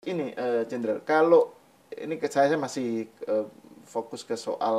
Ini, Jenderal, kalau ini saya masih fokus ke soal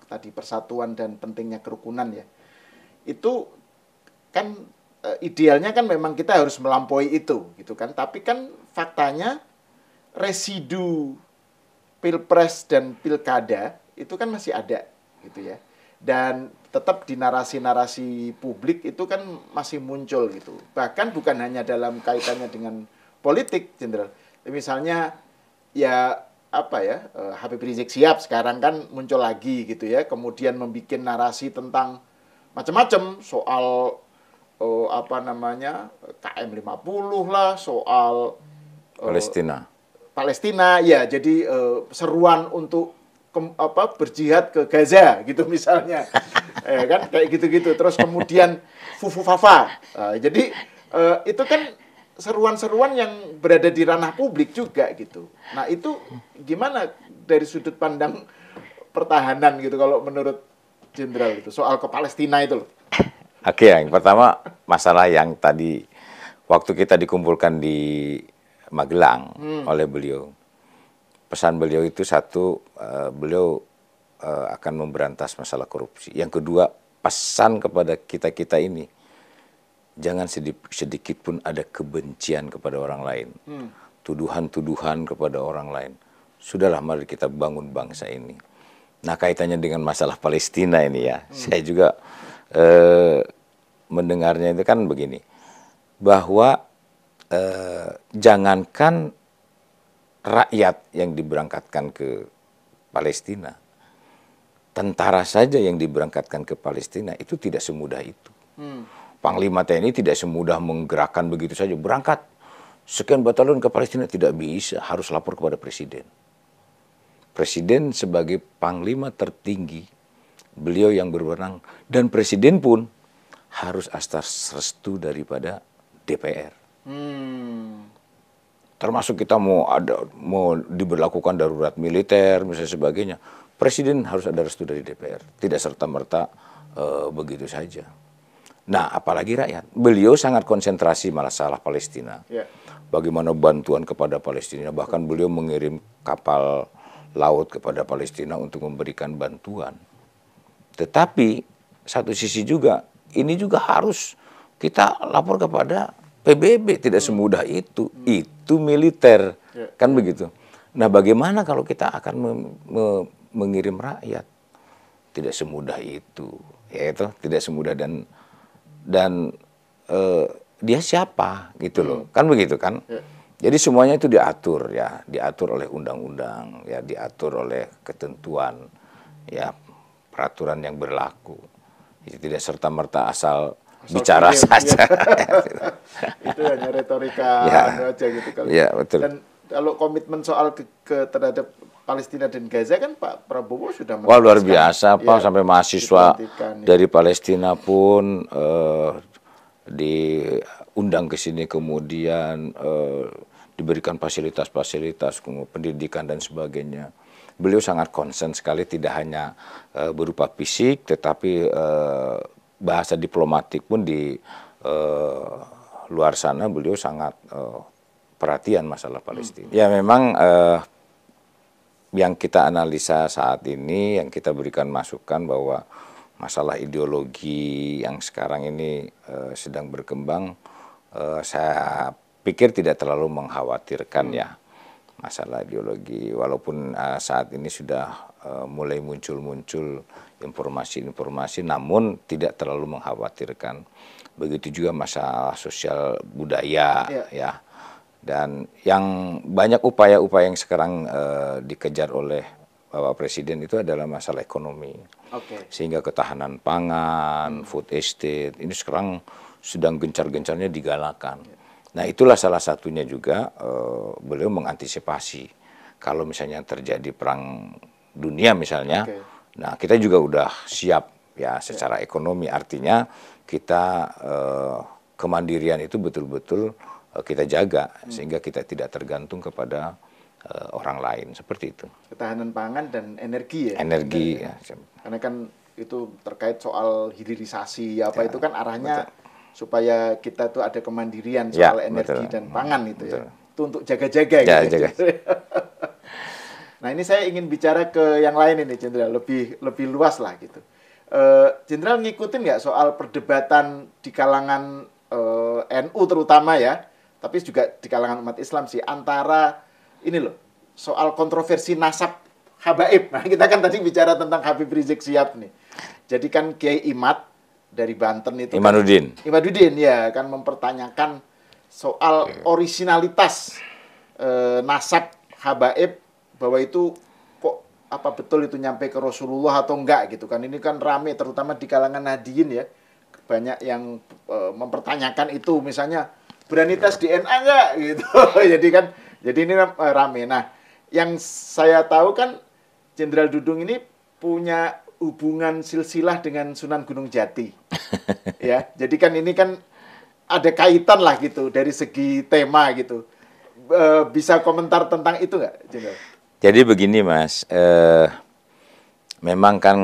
tadi persatuan dan pentingnya kerukunan ya. Itu kan idealnya kan memang kita harus melampaui itu gitu kan. Tapi kan faktanya residu pilpres dan pilkada itu kan masih ada gitu ya. Dan tetap di narasi-narasi publik itu kan masih muncul gitu. Bahkan bukan hanya dalam kaitannya dengan politik, Jenderal. Misalnya ya apa ya, Habib Rizik Sihab sekarang kan muncul lagi gitu ya, kemudian membuat narasi tentang macam-macam soal apa namanya, KM 50 lah, soal eh, Palestina. Palestina ya, jadi seruan untuk berjihad ke Gaza gitu misalnya. Kan kayak gitu-gitu. Terus kemudian Fufu Fafa. Jadi itu kan seruan-seruan yang berada di ranah publik juga gitu. Nah, itu gimana dari sudut pandang pertahanan gitu kalau menurut Jenderal itu soal ke Palestina itu loh. Oke, yang pertama masalah yang tadi waktu kita dikumpulkan di Magelang oleh beliau. Pesan beliau itu satu, beliau akan memberantas masalah korupsi. Yang kedua, pesan kepada kita-kita ini, jangan sedikit pun ada kebencian kepada orang lain. Tuduhan-tuduhan kepada orang lain. Sudahlah, mari kita bangun bangsa ini. Nah, kaitannya dengan masalah Palestina ini ya, saya juga mendengarnya itu kan begini, bahwa jangankan rakyat yang diberangkatkan ke Palestina, tentara saja yang diberangkatkan ke Palestina itu tidak semudah itu. Panglima TNI tidak semudah menggerakkan begitu saja, berangkat sekian batalion ke Palestina, tidak bisa, harus lapor kepada presiden. Presiden sebagai panglima tertinggi, beliau yang berwenang, dan presiden pun harus atas restu daripada DPR. Termasuk kita mau diberlakukan darurat militer misalnya sebagainya, presiden harus ada restu dari DPR, tidak serta-merta begitu saja. Nah, apalagi rakyat, beliau sangat konsentrasi masalah Palestina. Bagaimana bantuan kepada Palestina, bahkan beliau mengirim kapal laut kepada Palestina untuk memberikan bantuan. Tetapi satu sisi juga, ini juga harus kita lapor kepada PBB, tidak semudah itu. Itu militer, kan begitu. Nah, bagaimana kalau kita akan mengirim rakyat? Tidak semudah itu, ya itu tidak semudah, dan dia siapa gitu loh, kan begitu kan? Jadi semuanya itu diatur ya, diatur oleh undang-undang, ya diatur oleh ketentuan, ya peraturan yang berlaku. Jadi tidak serta-merta asal bicara Kirim, saja. Itu hanya retorika aja gitu kali. Ya, betul. Dan kalau komitmen soal terhadap Palestina dan Gaza kan Pak Prabowo sudah Wah, luar menegaskan, biasa, Pak, sampai mahasiswa dari Palestina pun diundang ke sini, kemudian diberikan fasilitas-fasilitas, pendidikan dan sebagainya. Beliau sangat konsen sekali, tidak hanya berupa fisik, tetapi bahasa diplomatik pun di luar sana beliau sangat perhatian masalah Palestina. Ya memang yang kita analisa saat ini, yang kita berikan masukan bahwa masalah ideologi yang sekarang ini sedang berkembang, saya pikir tidak terlalu mengkhawatirkan ya masalah ideologi, walaupun saat ini sudah mulai muncul-muncul informasi-informasi, namun tidak terlalu mengkhawatirkan. Begitu juga masalah sosial budaya, ya. Dan yang banyak upaya-upaya yang sekarang dikejar oleh Bapak Presiden itu adalah masalah ekonomi. Sehingga ketahanan pangan, food estate, ini sekarang sedang gencar-gencarnya digalakan. Nah, itulah salah satunya juga beliau mengantisipasi kalau misalnya terjadi perang dunia misalnya. Nah, kita juga udah siap ya secara ekonomi, artinya kita kemandirian itu betul-betul kita jaga sehingga kita tidak tergantung kepada orang lain, seperti itu. Ketahanan pangan dan energi ya. Energi ya. Karena kan itu terkait soal hilirisasi apa itu kan arahnya supaya kita tuh ada kemandirian soal energi dan pangan itu ya. itu untuk jaga-jaga Ya, gitu. jaga. Nah, ini saya ingin bicara ke yang lain ini, Jenderal, lebih luas lah gitu. Jenderal ngikutin nggak soal perdebatan di kalangan NU terutama ya, tapi juga di kalangan umat Islam sih, antara ini loh, soal kontroversi nasab habaib. Nah, kita kan tadi bicara tentang Habib Rizik Syihab nih. Jadi kan Kiai Imad dari Banten itu Imanuddin. kan, Imaduddin ya kan mempertanyakan soal originalitas nasab habaib, bahwa itu kok apa betul itu nyampe ke Rasulullah atau enggak gitu kan. Ini kan rame terutama di kalangan Nahdiyin ya. Banyak yang mempertanyakan itu, misalnya berani tes DNA enggak gitu. jadi ini rame. Nah, yang saya tahu kan Jenderal Dudung ini punya hubungan silsilah dengan Sunan Gunung Jati. Ya, jadi kan ini kan ada kaitan lah gitu dari segi tema gitu. Bisa komentar tentang itu nggak, Jenderal? Jadi begini Mas, memang kan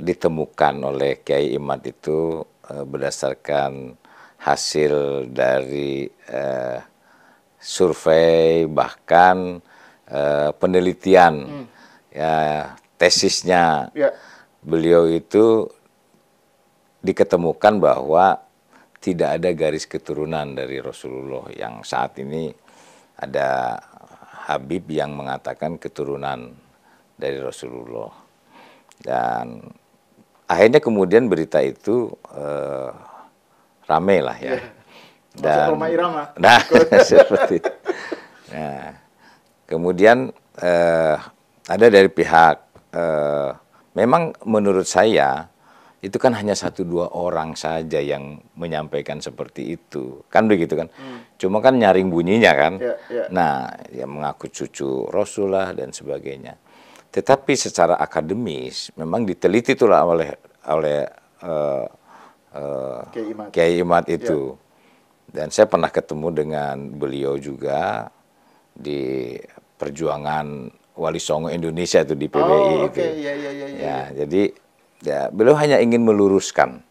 ditemukan oleh Kiai Imad itu berdasarkan hasil dari survei, bahkan penelitian, ya tesisnya Ya. beliau itu diketemukan bahwa tidak ada garis keturunan dari Rasulullah, yang saat ini ada Habib yang mengatakan keturunan dari Rasulullah. Dan akhirnya kemudian berita itu rame lah ya. Masuk Roma Irama. Nah, seperti itu. Nah, kemudian ada dari pihak, memang menurut saya itu kan hanya 1-2 orang saja yang menyampaikan seperti itu, kan begitu kan? Cuma kan nyaring bunyinya kan. Ya. Nah, yang mengaku cucu Rasul lah dan sebagainya. Tetapi secara akademis memang diteliti itulah oleh Kiai Imad itu. Dan saya pernah ketemu dengan beliau juga di perjuangan Wali Songo Indonesia itu di PBI itu. Ya, jadi ya, beliau hanya ingin meluruskan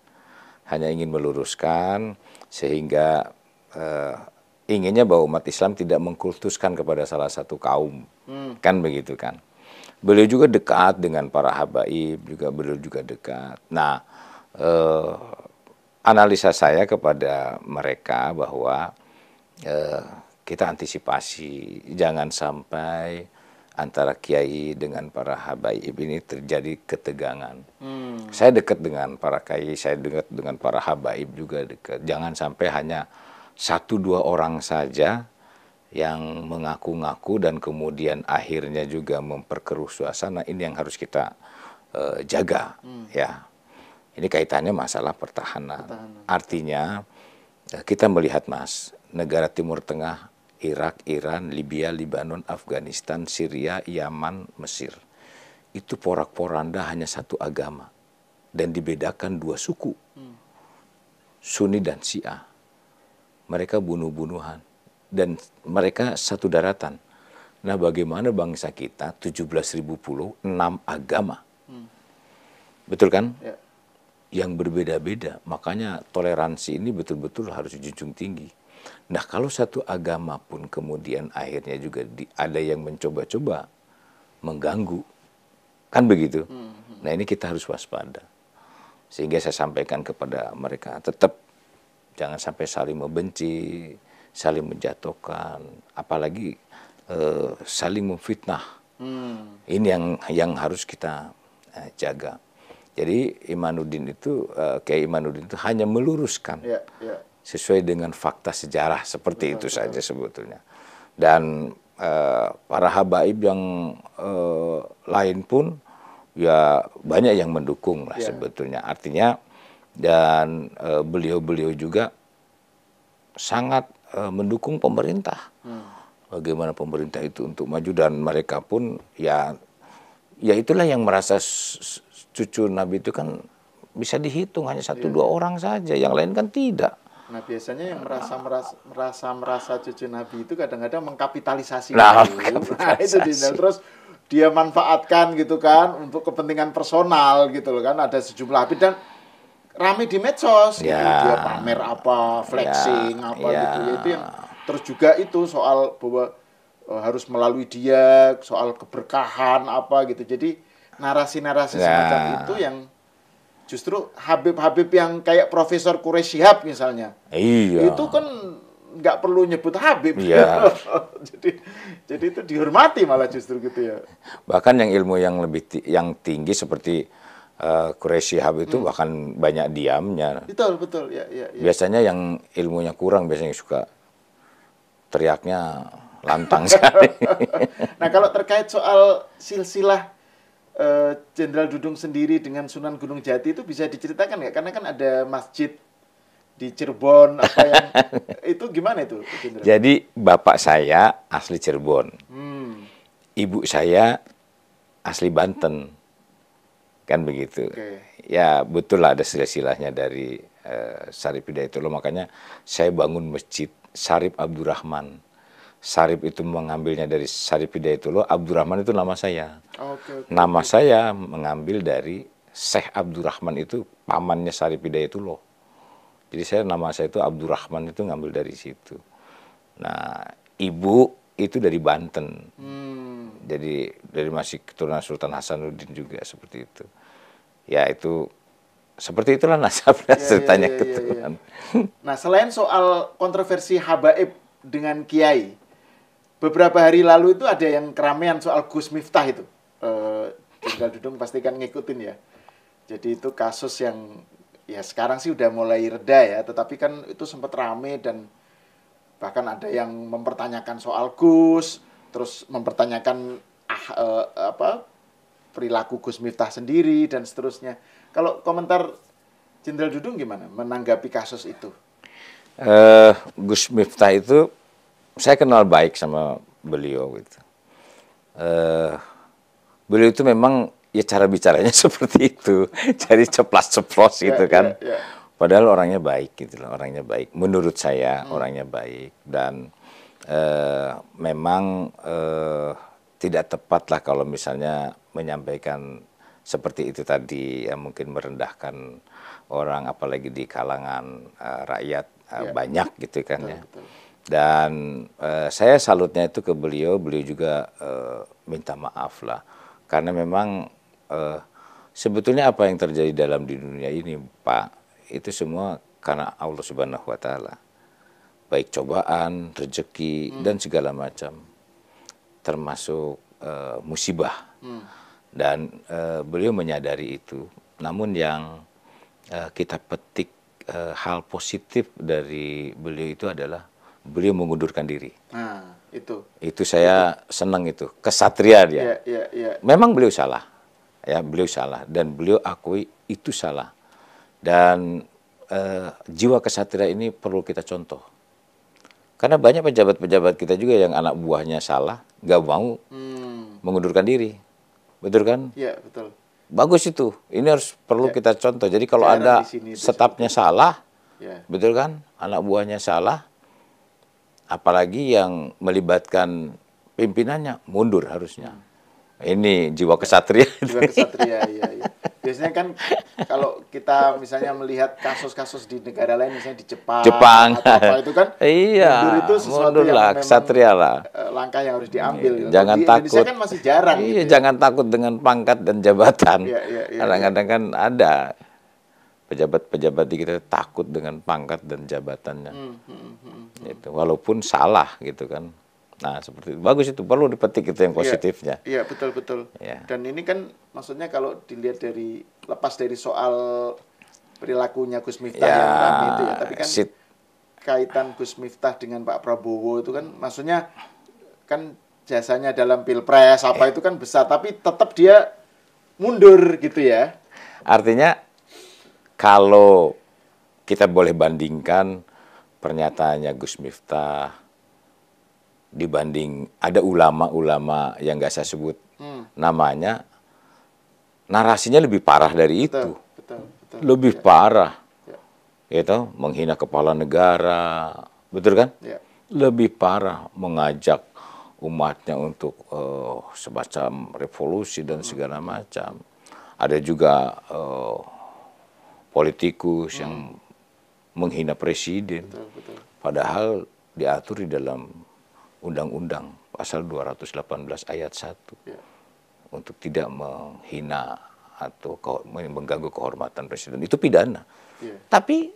sehingga inginnya bahwa umat Islam tidak mengkultuskan kepada salah satu kaum, kan begitu kan. Beliau juga dekat dengan para habaib, beliau juga dekat. Nah, analisa saya kepada mereka bahwa kita antisipasi jangan sampai antara kiai dengan para habaib ini terjadi ketegangan. Saya dekat dengan para kiai, saya dekat dengan para habaib juga dekat. Jangan sampai hanya 1-2 orang saja yang mengaku-ngaku dan kemudian akhirnya juga memperkeruh suasana. Ini yang harus kita jaga, ya. Ini kaitannya masalah pertahanan. Artinya kita melihat Mas, negara Timur Tengah, Irak, Iran, Libya, Lebanon, Afghanistan, Syria, Yaman, Mesir. Itu porak-poranda hanya satu agama. Dan dibedakan 2 suku. Sunni dan Syiah. Mereka bunuh-bunuhan. Dan mereka satu daratan. Nah, bagaimana bangsa kita 17.000 pulau, 6 agama. Betul kan? Ya. Yang berbeda-beda. Makanya toleransi ini betul-betul harus dijunjung tinggi. Nah, kalau satu agama pun kemudian akhirnya juga ada yang mencoba-coba mengganggu, kan begitu. Nah, ini kita harus waspada. Sehingga saya sampaikan kepada mereka, tetap jangan sampai saling membenci, saling menjatuhkan, apalagi saling memfitnah. Ini yang harus kita jaga. Jadi Imanuddin itu, Kiai Imanuddin itu hanya meluruskan. Sesuai dengan fakta sejarah seperti itu saja sebetulnya. Dan para habaib yang lain pun ya banyak yang mendukung lah sebetulnya. Artinya dan beliau-beliau juga sangat mendukung pemerintah. Bagaimana pemerintah itu untuk maju, dan mereka pun ya itulah yang merasa cucu Nabi itu kan bisa dihitung hanya 1-2 orang saja, yang lain kan tidak. Nah, biasanya yang merasa cucu Nabi itu kadang-kadang mengkapitalisasi. Nah, itu terus dia manfaatkan gitu kan untuk kepentingan personal gitu loh kan. Ada sejumlah habib dan rame di medsos gitu. Dia pamer apa, flexing apa gitu. Itu yang Terus juga itu soal bahwa harus melalui dia, soal keberkahan apa gitu. Jadi narasi-narasi semacam itu yang justru Habib-Habib yang kayak Profesor Quraish Shihab misalnya. Iya. Itu kan nggak perlu nyebut Habib. Iya. jadi itu dihormati malah justru gitu ya. Bahkan yang ilmu yang lebih yang tinggi seperti Quraish Shihab itu bahkan banyak diamnya. Betul ya. Biasanya yang ilmunya kurang biasanya suka teriaknya lantang sekali. Nah, kalau terkait soal silsilah Jenderal Dudung sendiri dengan Sunan Gunung Jati itu bisa diceritakan nggak? Karena kan ada masjid di Cirebon apa yang itu gimana itu, Jenderal? Jadi bapak saya asli Cirebon, ibu saya asli Banten, kan begitu. Ya betul lah ada silsilahnya dari Syarif Hidayatullah. Makanya saya bangun masjid Syarif Abdurrahman. Syarif itu mengambilnya dari Syarif Hidayatullah, Abdurrahman itu nama saya. Nama saya mengambil dari Syekh Abdurrahman, itu pamannya Syarif Hidayatullah. Jadi nama saya itu Abdurrahman, itu ngambil dari situ. Nah, ibu itu dari Banten. Jadi dari masih keturunan Sultan Hasanuddin juga seperti itu. Ya itu seperti itulah nasabnya ceritanya keturunan. Nah, selain soal kontroversi habaib dengan kiai, beberapa hari lalu itu ada yang keramaian soal Gus Miftah itu. Jenderal Dudung pasti kan ngikutin ya. Jadi itu kasus yang ya sekarang sih udah mulai reda ya, tetapi kan itu sempat rame dan bahkan ada yang mempertanyakan soal Gus, terus mempertanyakan perilaku Gus Miftah sendiri dan seterusnya. Kalau komentar Jenderal Dudung gimana menanggapi kasus itu? Gus Miftah itu saya kenal baik sama beliau gitu. Beliau itu memang ya cara bicaranya seperti itu, jadi ceplas-ceplos gitu kan. Padahal orangnya baik gitu loh, orangnya baik. Menurut saya orangnya baik dan memang tidak tepat lah kalau misalnya menyampaikan seperti itu tadi, ya mungkin merendahkan orang, apalagi di kalangan rakyat banyak gitu kan ya. Dan saya salutnya itu ke beliau, beliau juga minta maaf lah. Karena memang sebetulnya apa yang terjadi dalam di dunia ini, Pak, itu semua karena Allah Subhanahu wa Ta'ala. Baik cobaan, rezeki, dan segala macam. Termasuk musibah. Dan beliau menyadari itu. Namun yang kita petik hal positif dari beliau itu adalah beliau mengundurkan diri. Nah, itu saya senang itu. Kesatria dia. Memang beliau salah. Ya, beliau salah dan beliau akui itu salah. Dan jiwa kesatria ini perlu kita contoh. Karena banyak pejabat-pejabat kita juga yang anak buahnya salah, nggak mau mengundurkan diri. Betul kan? Iya, betul. Bagus itu. Ini harus perlu kita contoh. Jadi kalau ada stafnya salah, betul kan? Anak buahnya salah, apalagi yang melibatkan pimpinannya, mundur harusnya. Ini jiwa kesatria. Jiwa kesatria, iya. Biasanya kan kalau kita misalnya melihat kasus-kasus di negara lain, misalnya di Jepang atau apa itu kan, mundur itu sesuatu yang memang kesatria lah. Langkah yang harus diambil. Jangan di takut. Indonesia kan masih jarang. Iya, gitu jangan takut dengan pangkat dan jabatan. Kadang-kadang kan ada pejabat-pejabat di kita takut dengan pangkat dan jabatannya. Gitu. Walaupun salah gitu kan. Nah, seperti itu. Bagus itu, perlu dipetik itu yang positifnya. Iya, betul. Ya. Dan ini kan maksudnya kalau dilihat lepas dari soal perilakunya Gus Miftah yang rame itu ya, tapi kan kaitan Gus Miftah dengan Pak Prabowo itu kan maksudnya kan jasanya dalam Pilpres apa itu kan besar, tapi tetap dia mundur gitu ya. Artinya kalau kita boleh bandingkan pernyataannya Gus Miftah dibanding ada ulama-ulama yang nggak saya sebut namanya, narasinya lebih parah dari itu. Betul. Lebih parah. Gitu, menghina kepala negara, betul kan? Lebih parah, mengajak umatnya untuk semacam revolusi dan segala macam. Ada juga politikus yang menghina presiden. Betul. Padahal diatur di dalam Undang-Undang pasal 218 ayat 1 Ya. untuk tidak menghina atau mengganggu kehormatan presiden. Itu pidana. Iya. Tapi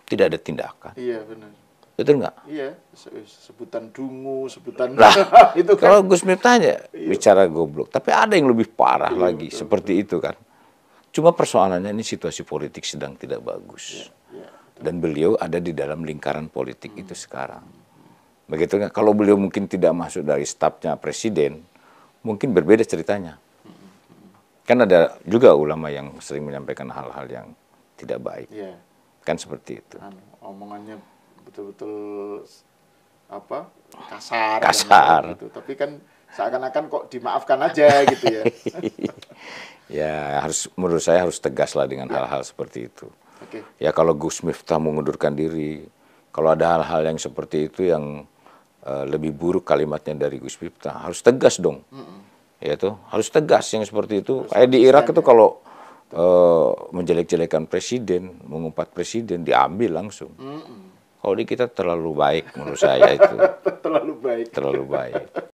tidak ada tindakan. Iya, benar. Betul nggak? Iya, sebutan dungu, sebutan Lah, itu kan. kalau Gus Miftah tanya bicara goblok, tapi ada yang lebih parah lagi betul, seperti itu kan. Cuma persoalannya ini situasi politik sedang tidak bagus. Ya, Dan beliau ada di dalam lingkaran politik itu sekarang. Begitu nggak? Kalau beliau mungkin tidak masuk dari stafnya presiden, mungkin berbeda ceritanya. Kan ada juga ulama yang sering menyampaikan hal-hal yang tidak baik. Iya. Kan seperti itu. Omongannya betul-betul apa? Kasar. Kasar. Dan gitu. Tapi kan seakan-akan kok dimaafkan aja gitu ya. Ya, menurut saya harus tegas lah dengan hal-hal seperti itu. Oke. Ya kalau Gus Miftah mengundurkan diri, kalau ada hal-hal yang seperti itu yang lebih buruk kalimatnya dari Gus Miftah, harus tegas dong. Ya itu harus tegas yang seperti itu. Kayak di Irak itu kalau menjelek-jelekan presiden, mengumpat presiden, diambil langsung. Kalau di kita terlalu baik menurut saya itu. Terlalu baik. Terlalu baik.